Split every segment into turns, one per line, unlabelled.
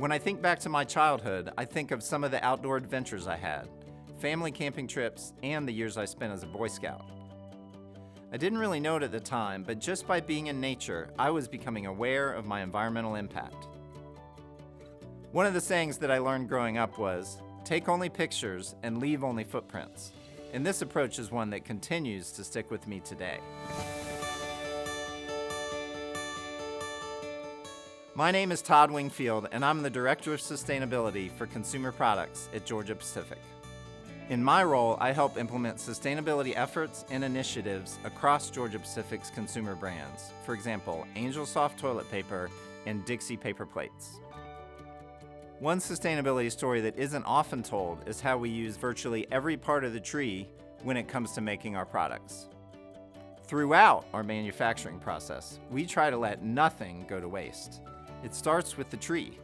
When I think back to my childhood, I think of some of the outdoor adventures I had, family camping trips, and the years I spent as a Boy Scout. I didn't really know it at the time, but just by being in nature, I was becoming aware of my environmental impact. One of the sayings that I learned growing up was, "Take only pictures and leave only footprints." And this approach is one that continues to stick with me today. My name is Todd Wingfield, and I'm the Director of Sustainability for Consumer Products at Georgia-Pacific. In my role, I help implement sustainability efforts and initiatives across Georgia-Pacific's consumer brands. For example, Angel Soft Toilet Paper and Dixie Paper Plates. One sustainability story that isn't often told is how we use virtually every part of the tree when it comes to making our products. Throughout our manufacturing process, we try to let nothing go to waste. It starts with the tree.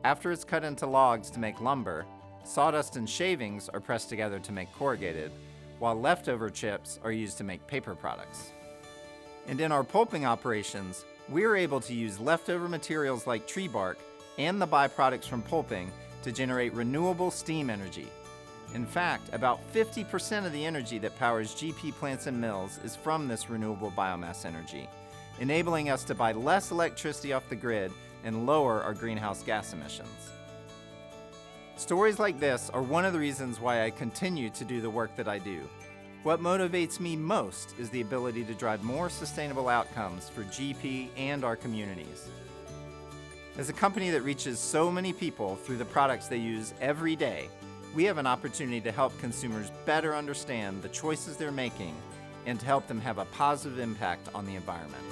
After it's cut into logs to make lumber, sawdust and shavings are pressed together to make corrugated, while leftover chips are used to make paper products. And in our pulping operations, we're able to use leftover materials like tree bark and the byproducts from pulping to generate renewable steam energy. In fact, about 50% of the energy that powers GP plants and mills is from this renewable biomass energy, enabling us to buy less electricity off the grid and lower our greenhouse gas emissions. Stories like this are one of the reasons why I continue to do the work that I do. What motivates me most is the ability to drive more sustainable outcomes for GP and our communities. As a company that reaches so many people through the products they use every day, we have an opportunity to help consumers better understand the choices they're making and to help them have a positive impact on the environment.